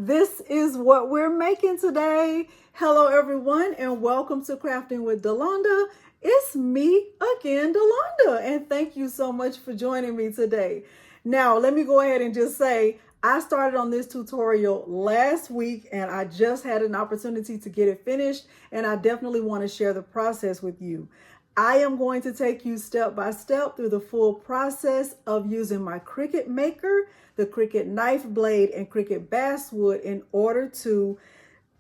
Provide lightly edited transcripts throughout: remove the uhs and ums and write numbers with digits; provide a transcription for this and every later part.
This is what we're making today. Hello everyone and welcome to Crafting with Delonda. It's me again, Delonda, and thank you so much for joining me today. Now, let me go ahead and just say, I started on this tutorial last week and I just had an opportunity to get it finished, and I definitely want to share the process with you. I am going to take you step by step through the full process of using my Cricut Maker, the Cricut Knife Blade, and Cricut Basswood in order to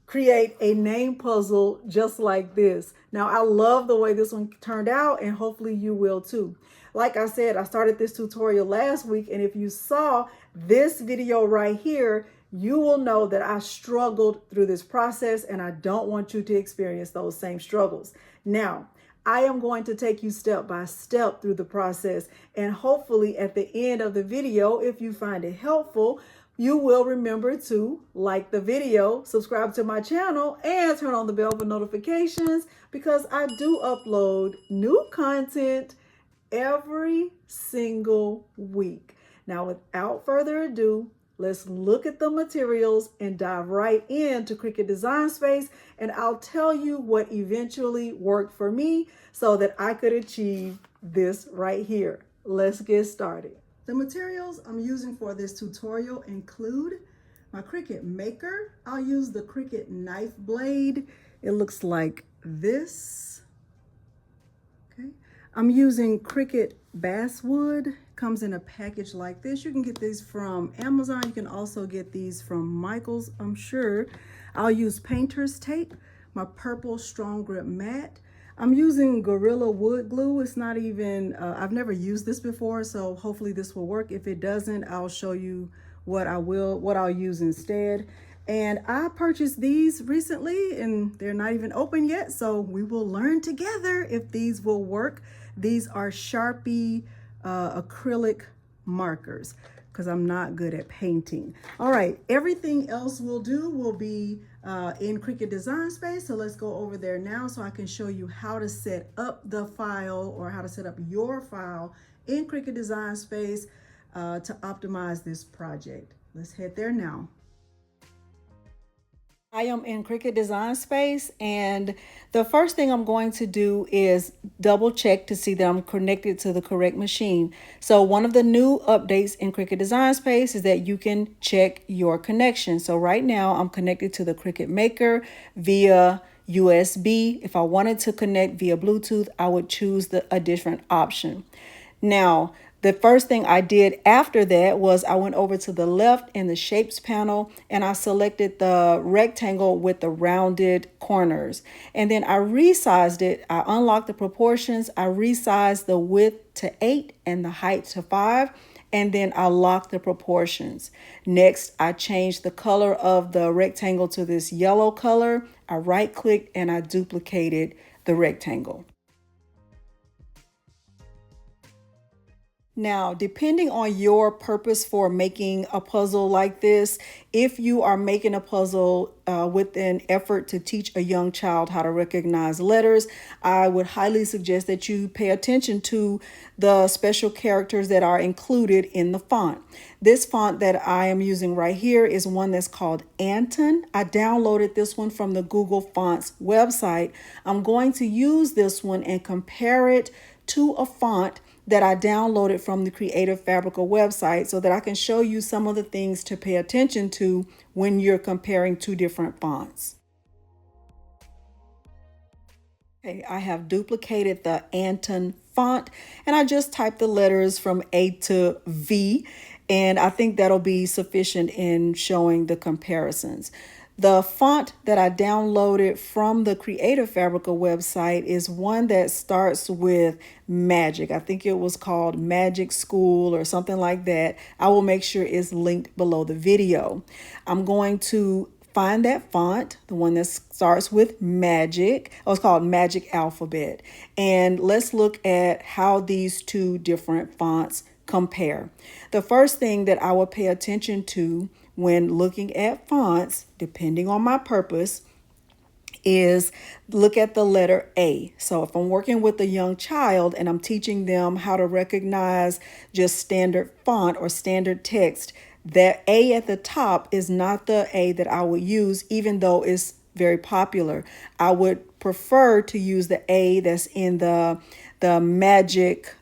create a name puzzle just like this. Now, I love the way this one turned out, and hopefully you will too. Like I said, I started this tutorial last week, and if you saw this video right here, you will know that I struggled through this process, and I don't want you to experience those same struggles. Now, I am going to take you step by step through the process, and hopefully at the end of the video, if you find it helpful, you will remember to like the video, subscribe to my channel, and turn on the bell for notifications, because I do upload new content every single week. Now, without further ado, let's look at the materials and dive right into Cricut Design Space, and I'll tell you what eventually worked for me so that I could achieve this right here. Let's get started. The materials I'm using for this tutorial include my Cricut Maker. I'll use the Cricut Knife Blade. It looks like this. Okay. I'm using Cricut Basswood. Comes in a package like this. You can get these from Amazon. You can also get these from Michael's, I'm sure. I'll use painter's tape, my purple strong grip mat. I'm using Gorilla wood glue. It's not even, I've never used this before, so hopefully this will work. If it doesn't, I'll show you what I'll use instead. And I purchased these recently and they're not even open yet, so we will learn together if these will work. These are Sharpie acrylic markers, because I'm not good at painting. All right, everything else will be in Cricut Design Space. So let's go over there now so I can show you how to set up the file, or how to set up your file in Cricut Design Space to optimize this project. Let's head there now. I am in Cricut Design Space, and the first thing I'm going to do is double check to see that I'm connected to the correct machine. So one of the new updates in Cricut Design Space is that you can check your connection. So right now I'm connected to the Cricut Maker via USB. If I wanted to connect via Bluetooth, I would choose a different option. Now, the first thing I did after that was I went over to the left in the shapes panel and I selected the rectangle with the rounded corners. And then I resized it. I unlocked the proportions. I resized the width to 8 and the height to 5. And then I locked the proportions. Next, I changed the color of the rectangle to this yellow color. I right-clicked and I duplicated the rectangle. Now, depending on your purpose for making a puzzle like this, if you are making a puzzle with an effort to teach a young child how to recognize letters, I would highly suggest that you pay attention to the special characters that are included in the font. This font that I am using right here is one that's called Anton. I downloaded this one from the Google Fonts website. I'm going to use this one and compare it to a font that I downloaded from the Creative Fabrica website so that I can show you some of the things to pay attention to when you're comparing two different fonts. Okay, I have duplicated the Anton font and I just typed the letters from A to V, and I think that'll be sufficient in showing the comparisons. The font that I downloaded from the Creative Fabrica website is one that starts with Magic. I think it was called Magic School or something like that. I will make sure it's linked below the video. I'm going to find that font, the one that starts with Magic. It's called Magic Alphabet. And let's look at how these two different fonts compare. The first thing that I will pay attention to when looking at fonts, depending on my purpose, is look at the letter A. So if I'm working with a young child and I'm teaching them how to recognize just standard font or standard text, That A at the top is not the A that I would use, even though it's very popular. I would prefer to use the A that's in the magic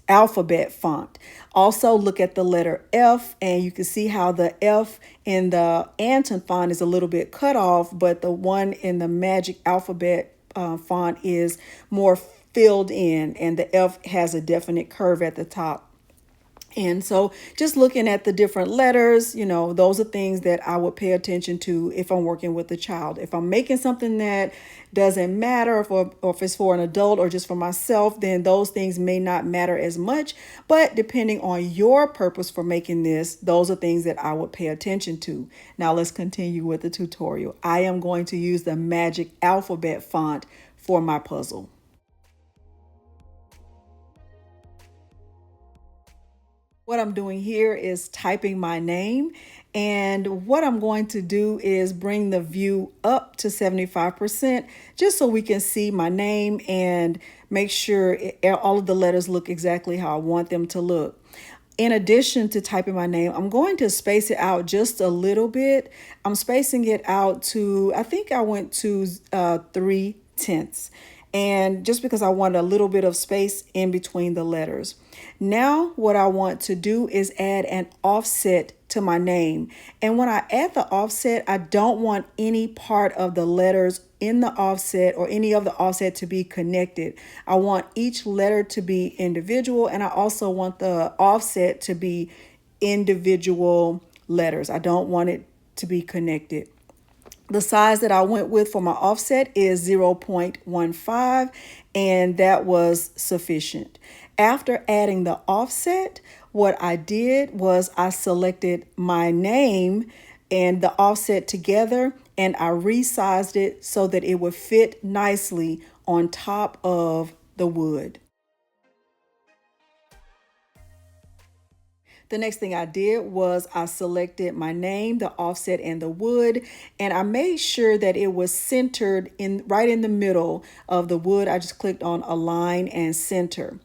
alphabet font. Also look at the letter F, and you can see how the F in the Anton font is a little bit cut off, but the one in the magic alphabet font is more filled in, and the F has a definite curve at the top. And so just looking at the different letters, those are things that I would pay attention to if I'm working with a child. If I'm making something that doesn't matter, or if it's for an adult or just for myself, then those things may not matter as much. But depending on your purpose for making this, those are things that I would pay attention to. Now let's continue with the tutorial. I am going to use the magic alphabet font for my puzzle. What I'm doing here is typing my name, and what I'm going to do is bring the view up to 75% just so we can see my name and make sure all of the letters look exactly how I want them to look. In addition to typing my name, I'm going to space it out just a little bit. I'm spacing it out to, I think I went to 3/10. And just because I want a little bit of space in between the letters. Now what I want to do is add an offset to my name. And when I add the offset, I don't want any part of the letters in the offset or any of the offset to be connected. I want each letter to be individual, and I also want the offset to be individual letters. I don't want it to be connected. The size that I went with for my offset is 0.15, and that was sufficient. After adding the offset, what I did was I selected my name and the offset together, and I resized it so that it would fit nicely on top of the wood. The next thing I did was I selected my name, the offset, and the wood, and I made sure that it was centered right in the middle of the wood. I just clicked on align and center.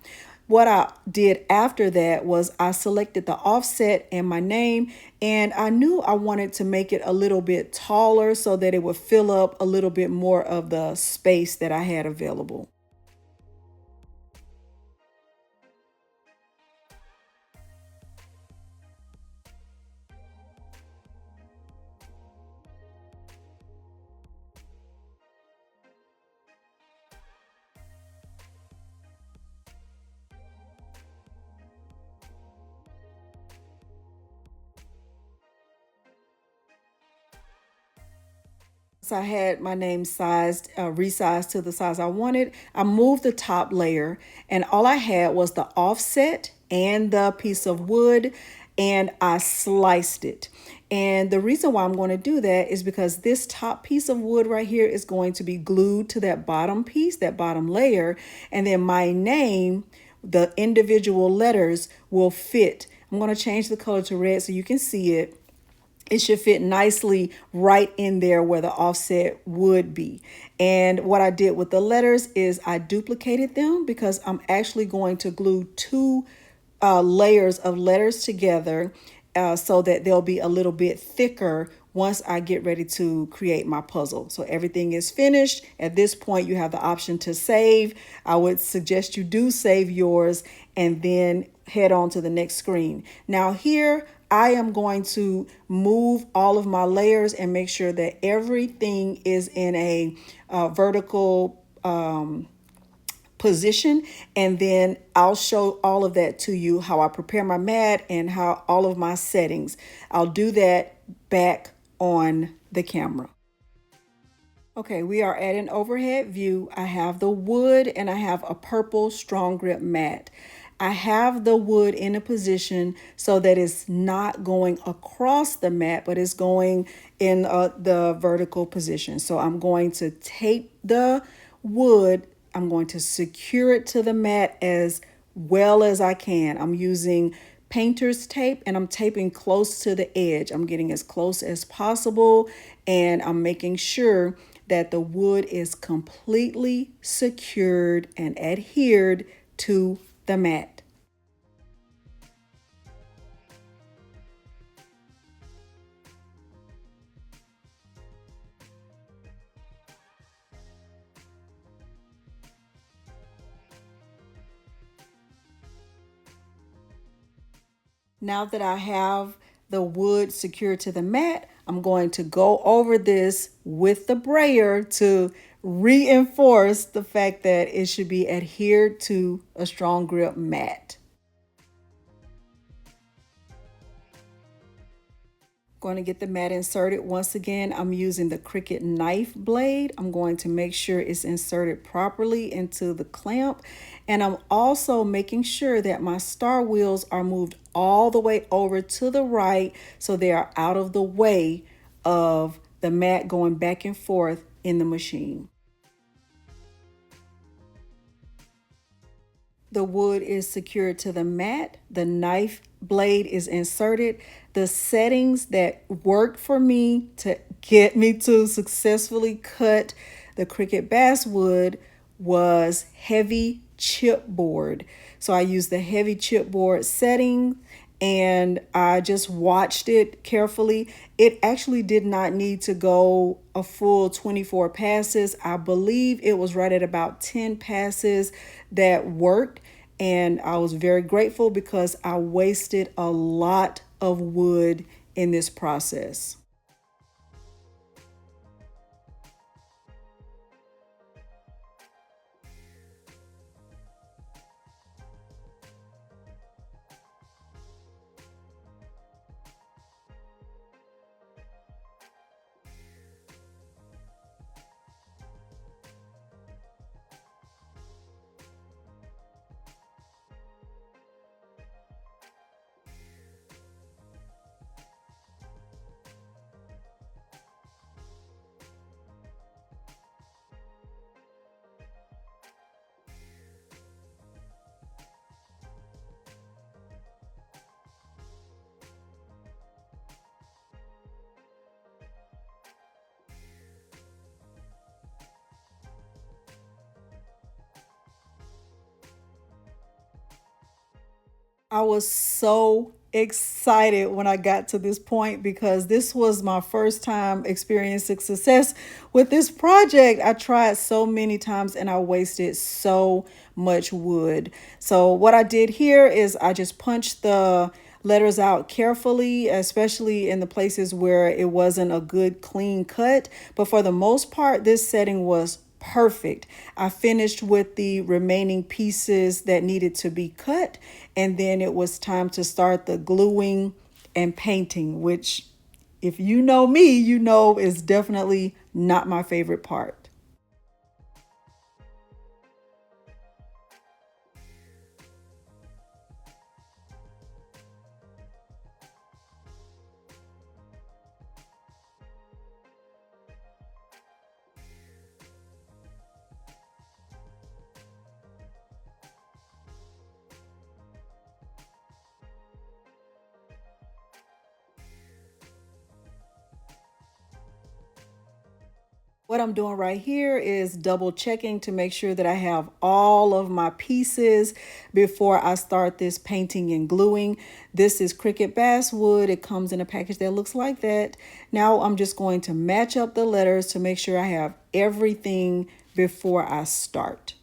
What I did after that was I selected the offset and my name, and I knew I wanted to make it a little bit taller so that it would fill up a little bit more of the space that I had available. So I had my name resized to the size I wanted. I moved the top layer, and all I had was the offset and the piece of wood, and I sliced it. And the reason why I'm going to do that is because this top piece of wood right here is going to be glued to that bottom piece, that bottom layer, and then my name, the individual letters, will fit. I'm going to change the color to red so you can see it. It should fit nicely right in there where the offset would be. And what I did with the letters is I duplicated them because I'm actually going to glue two layers of letters together so that they'll be a little bit thicker once I get ready to create my puzzle. So everything is finished. At this point, you have the option to save. I would suggest you do save yours and then head on to the next screen. Now here, I am going to move all of my layers and make sure that everything is in a vertical position, and then I'll show all of that to you, how I prepare my mat and how all of my settings. I'll do that back on the camera. Okay, we are at an overhead view. I have the wood and I have a purple strong grip mat. I have the wood in a position so that it's not going across the mat, but it's going in the vertical position. So I'm going to tape the wood. I'm going to secure it to the mat as well as I can. I'm using painter's tape and I'm taping close to the edge. I'm getting as close as possible, and I'm making sure that the wood is completely secured and adhered to the mat. Now that I have the wood secured to the mat, I'm going to go over this with the brayer to reinforce the fact that it should be adhered to a strong grip mat. Going to get the mat inserted. Once again, I'm using the Cricut Knife Blade. I'm going to make sure it's inserted properly into the clamp. And I'm also making sure that my star wheels are moved all the way over to the right so they are out of the way of the mat going back and forth in the machine. The wood is secured to the mat. The knife blade is inserted. The settings that worked for me to get me to successfully cut the Cricut Basswood was heavy chipboard. So I used the heavy chipboard setting and I just watched it carefully. It actually did not need to go a full 24 passes. I believe it was right at about 10 passes that worked. And I was very grateful because I wasted a lot of wood in this process. I was so excited when I got to this point because this was my first time experiencing success with this project. I tried so many times and I wasted so much wood. So what I did here is I just punched the letters out carefully, especially in the places where it wasn't a good clean cut. But for the most part, this setting was perfect. I finished with the remaining pieces that needed to be cut, and then it was time to start the gluing and painting, which, if you know me, you know is definitely not my favorite part. What I'm doing right here is double checking to make sure that I have all of my pieces before I start this painting and gluing. This is Cricut Basswood. It comes in a package that looks like that. Now I'm just going to match up the letters to make sure I have everything before I start.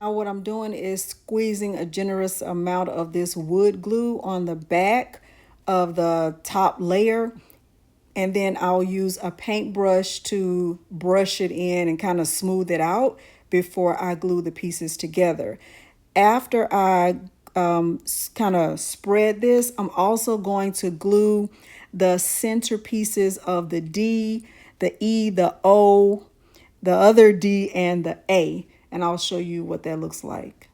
Now what I'm doing is squeezing a generous amount of this wood glue on the back of the top layer. And then I'll use a paintbrush to brush it in and kind of smooth it out before I glue the pieces together. After I kind of spread this, I'm also going to glue the center pieces of the D, the E, the O, the other D, and the A. And I'll show you what that looks like.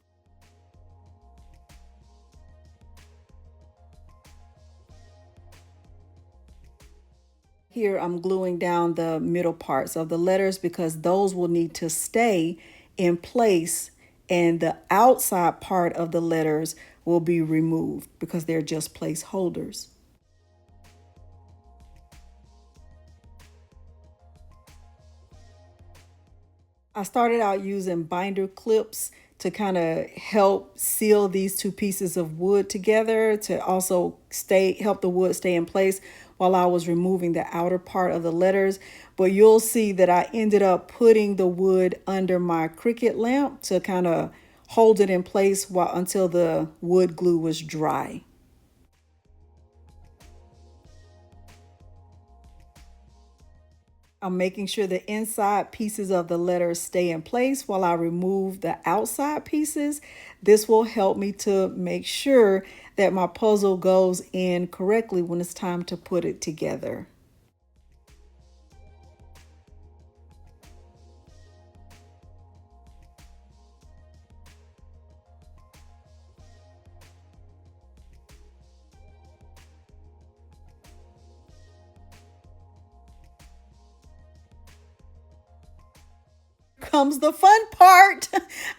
Here I'm gluing down the middle parts of the letters because those will need to stay in place, and the outside part of the letters will be removed because they're just placeholders. I started out using binder clips to kind of help seal these two pieces of wood together to also help the wood stay in place while I was removing the outer part of the letters. But you'll see that I ended up putting the wood under my Cricut lamp to kind of hold it in place until the wood glue was dry. I'm making sure the inside pieces of the letters stay in place while I remove the outside pieces. This will help me to make sure that my puzzle goes in correctly when it's time to put it together. Comes the fun part.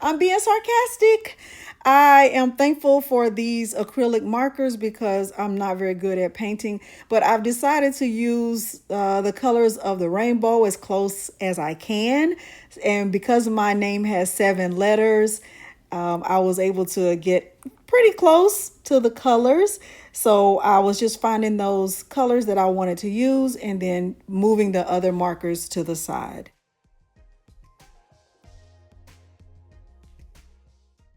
I'm being sarcastic. I am thankful for these acrylic markers because I'm not very good at painting, but I've decided to use the colors of the rainbow as close as I can. And because my name has 7 letters, I was able to get pretty close to the colors. So I was just finding those colors that I wanted to use and then moving the other markers to the side.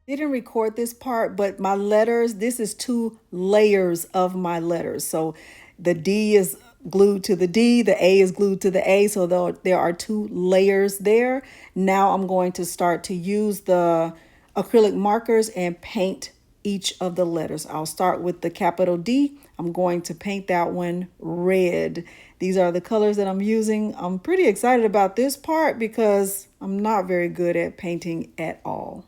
Didn't record this part, but my letters, this is 2 layers of my letters. So the D is glued to the D, the A is glued to the A. So there are 2 layers there. Now I'm going to start to use the acrylic markers and paint each of the letters. I'll start with the capital D. I'm going to paint that one red. These are the colors that I'm using. I'm pretty excited about this part because I'm not very good at painting at all.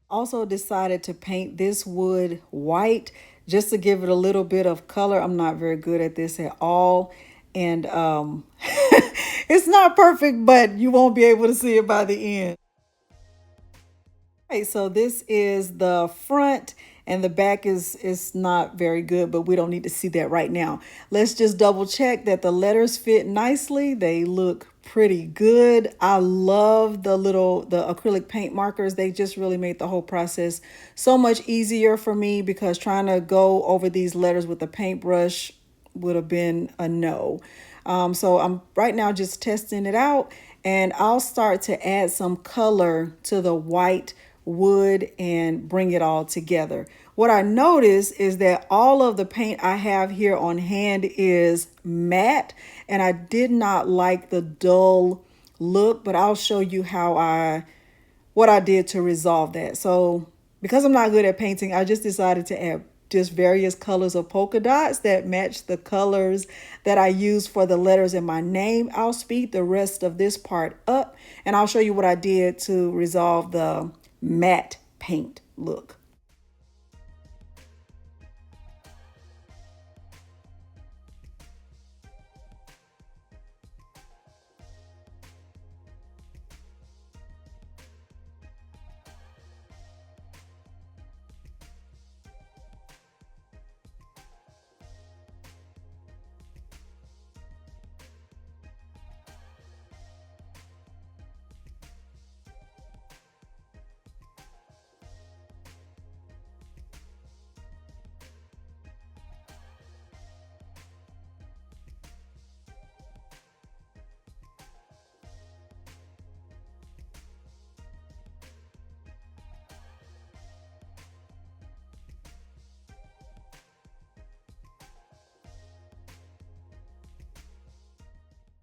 Also decided to paint this wood white just to give it a little bit of color. I'm not very good at this at all. And it's not perfect, but you won't be able to see it by the end. Okay, so this is the front and the back is not very good, but we don't need to see that right now. Let's just double check that the letters fit nicely. They look pretty good. I love the acrylic paint markers. They just really made the whole process so much easier for me because trying to go over these letters with a paintbrush would have been a no. So I'm right now just testing it out, and I'll start to add some color to the white wood and bring it all together. What I notice is that all of the paint I have here on hand is matte, and I did not like the dull look, but I'll show you what I did to resolve that. So because I'm not good at painting, I just decided to add just various colors of polka dots that match the colors that I use for the letters in my name. I'll speed the rest of this part up and I'll show you what I did to resolve the matte paint look.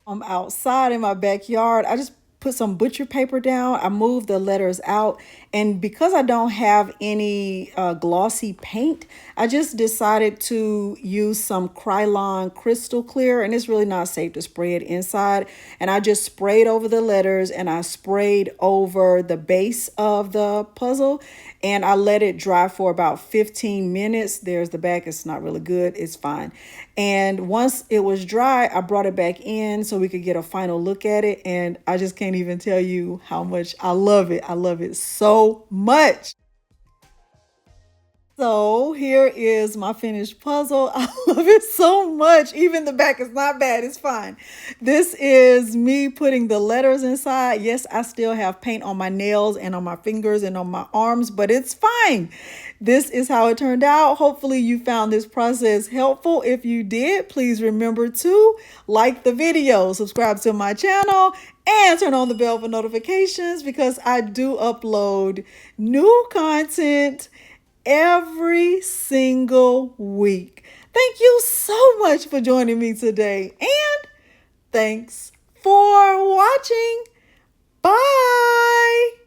I'm outside in my backyard. I just put some butcher paper down. I moved the letters out. And because I don't have any glossy paint, I just decided to use some Krylon Crystal Clear. And it's really not safe to spray it inside. And I just sprayed over the letters and I sprayed over the base of the puzzle. And I let it dry for about 15 minutes. There's the back. It's not really good. It's fine. And once it was dry, I brought it back in so we could get a final look at it. And I just can't even tell you how much I love it. I love it so much. So here is my finished puzzle. I love it so much. Even the back is not bad. It's fine. This is me putting the letters inside. Yes, I still have paint on my nails and on my fingers and on my arms, but it's fine. This is how it turned out. Hopefully you found this process helpful. If you did, please remember to like the video, subscribe to my channel, and turn on the bell for notifications because I do upload new content every single week. Thank you so much for joining me today, and thanks for watching. Bye.